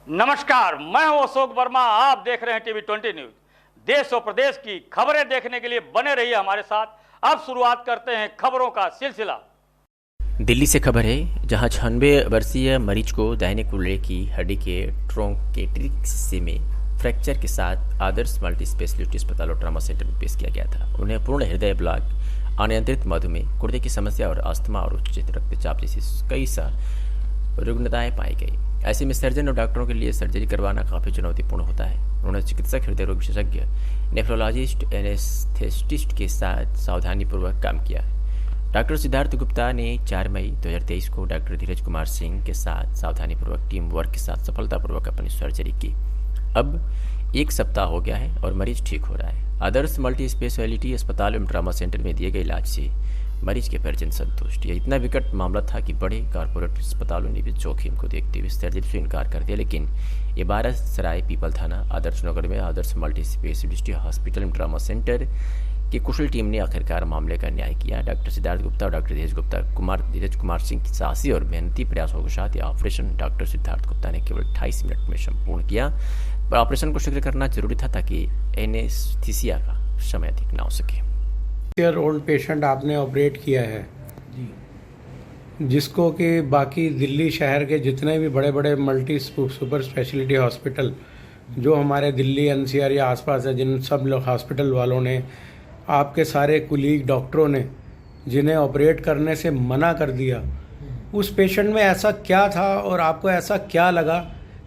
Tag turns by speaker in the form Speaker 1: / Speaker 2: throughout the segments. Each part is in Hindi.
Speaker 1: नमस्कार, मैं हूं अशोक वर्मा। आप देख रहे हैं टीवी 20 न्यूज। देश और प्रदेश की खबरें देखने के लिए बने रहिए हमारे साथ। अब शुरुआत करते हैं खबरों का सिलसिला।
Speaker 2: दिल्ली से खबर है, जहां 96 वर्षीय मरीज को दाहिने कूल्हे की हड्डी के ट्रोंकेटिक हिस्से में फ्रैक्चर के साथ आदर्श मल्टी स्पेशलिटी अस्पताल और ट्रामा सेंटर में पेश किया गया था। उन्हें पूर्ण हृदय ब्लॉक, अनियंत्रित मधुमेह, गुर्दे की समस्या और अस्थमा और उच्च रक्तचाप जैसी कई रुग्णताएं पाई गई। ऐसे में सर्जन और डॉक्टरों के लिए सर्जरी करवाना काफ़ी चुनौतीपूर्ण होता है। उन्होंने चिकित्सक, हृदय रोग विशेषज्ञ, नेफ्रोलॉजिस्ट, एनेस्थेटिस्ट के साथ सावधानीपूर्वक काम किया। डॉक्टर सिद्धार्थ गुप्ता ने 4 मई 2023 को डॉक्टर धीरज कुमार सिंह के साथ सावधानीपूर्वक टीम वर्क के साथ सफलतापूर्वक अपनी सर्जरी की। अब 1 सप्ताह हो गया है और मरीज ठीक हो रहा है। आदर्श मल्टी स्पेशलिटी अस्पताल एवं ट्रामा सेंटर में दिए गए इलाज से मरीज के परिजन संतुष्ट। यह इतना विकट मामला था कि बड़े कॉर्पोरेट अस्पतालों ने भी जोखिम को देखते हुए सर्जरी से इनकार कर दिया, लेकिन ये 12 सराय पीपल थाना आदर्श नगर में आदर्श मल्टी स्पेशलिटी हॉस्पिटल एवं ट्रामा सेंटर की कुशल टीम ने आखिरकार मामले का न्याय किया। डॉक्टर सिद्धार्थ गुप्ता और डॉक्टर धीरज कुमार सिंह की साहसी और मेहनती प्रयासों के साथ यह ऑपरेशन डॉक्टर सिद्धार्थ गुप्ता ने केवल 28 मिनट में संपूर्ण किया। पर ऑपरेशन को शीघ्र करना जरूरी था ताकि एनेस्थीसिया का समय अधिक ना हो सके।
Speaker 3: ओल्ड पेशेंट आपने ऑपरेट किया है जी, जिसको कि बाकी दिल्ली शहर के जितने भी बड़े बड़े मल्टी सुपर स्पेशलिटी हॉस्पिटल जो हमारे दिल्ली एनसीआर या आसपास है, जिन सब लोग हॉस्पिटल वालों ने, आपके सारे कुलीग डॉक्टरों ने जिन्हें ऑपरेट करने से मना कर दिया, उस पेशेंट में ऐसा क्या था और आपको ऐसा क्या लगा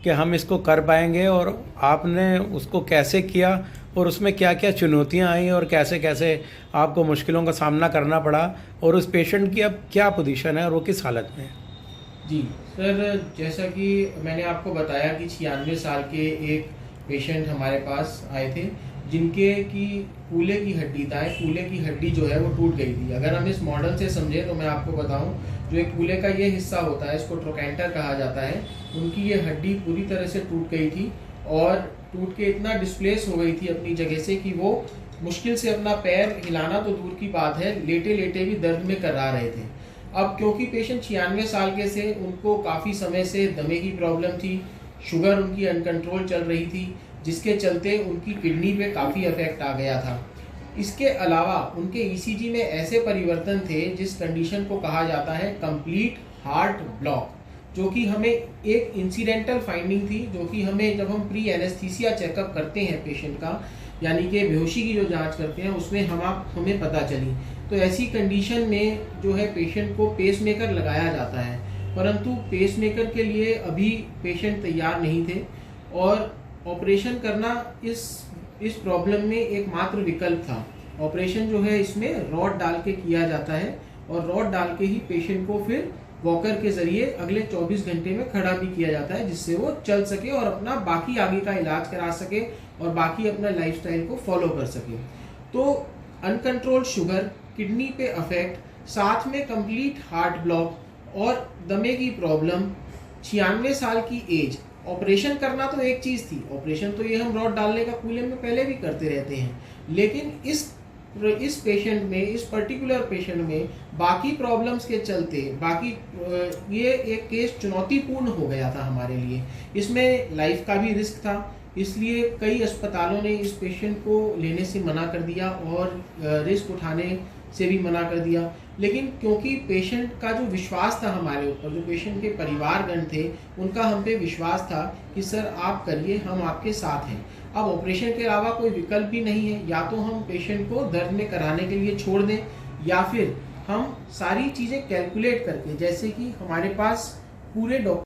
Speaker 3: कि हम इसको कर पाएंगे, और आपने उसको कैसे किया और उसमें क्या क्या चुनौतियां आई और कैसे कैसे आपको मुश्किलों का सामना करना पड़ा, और उस पेशेंट की अब क्या पोजीशन है और वो किस हालत में है?
Speaker 4: जी सर, जैसा कि मैंने आपको बताया कि 96 साल के एक पेशेंट हमारे पास आए थे जिनके की कूल्हे की हड्डी था। कूल्हे की हड्डी जो है वो टूट गई थी। अगर हम इस मॉडल से समझें तो मैं आपको बताऊं, जो एक कूल्हे का ये हिस्सा होता है, इसको ट्रोकेंटर कहा जाता है, उनकी ये हड्डी पूरी तरह से टूट गई थी और टूट के इतना डिस्प्लेस हो गई थी अपनी जगह से कि वो मुश्किल से अपना पैर हिलाना तो दूर की बात है, लेटे लेटे भी दर्द में करा रहे थे। अब क्योंकि पेशेंट 96 साल के से, उनको काफ़ी समय से दमे की प्रॉब्लम थी, शुगर उनकी अनकंट्रोल चल रही थी, जिसके चलते उनकी किडनी पे काफ़ी इफेक्ट आ गया था। इसके अलावा उनके ईसीजी में ऐसे परिवर्तन थे जिस कंडीशन को कहा जाता है कंप्लीट हार्ट ब्लॉक, जो कि हमें एक इंसिडेंटल फाइंडिंग थी, जो कि हमें जब हम प्री एनेस्थीसिया चेकअप करते हैं पेशेंट का, यानी कि बेहोशी की जो जांच करते हैं, उसमें हमें पता चली। तो ऐसी कंडीशन में जो है पेशेंट को पेसमेकर लगाया जाता है, परंतु पेसमेकर के लिए अभी पेशेंट तैयार नहीं थे और ऑपरेशन करना इस प्रॉब्लम में एकमात्र विकल्प था। ऑपरेशन जो है इसमें रॉड डाल के किया जाता है और रॉड डाल के ही पेशेंट को फिर वॉकर के जरिए अगले 24 घंटे में खड़ा भी किया जाता है, जिससे वो चल सके और अपना बाकी आगे का इलाज करा सके और बाकी अपना लाइफस्टाइल को फॉलो कर सके। तो अनकंट्रोल शुगर, किडनी पे अफेक्ट, साथ में कंप्लीट हार्ट ब्लॉक और दमे की प्रॉब्लम, 96 साल की एज। ऑपरेशन करना तो एक चीज़ थी, ऑपरेशन तो ये हम रॉड डालने का कूल्हे में पहले भी करते रहते हैं, लेकिन इस पेशेंट में, इस पर्टिकुलर पेशेंट में बाकी प्रॉब्लम्स के चलते ये एक केस चुनौतीपूर्ण हो गया था हमारे लिए। इसमें लाइफ का भी रिस्क था, इसलिए कई अस्पतालों ने इस पेशेंट को लेने से मना कर दिया और रिस्क उठाने से भी मना कर दिया। लेकिन क्योंकि पेशेंट का जो विश्वास था हमारे ऊपर, जो पेशेंट के परिवारगण थे, उनका हम पे विश्वास था कि सर आप करिए, हम आपके साथ हैं। अब ऑपरेशन के अलावा कोई विकल्प भी नहीं है, या तो हम पेशेंट को दर्द में कराने के लिए छोड़ दें या फिर हम सारी चीज़ें कैलकुलेट करके, जैसे कि हमारे पास पूरे डॉक्टर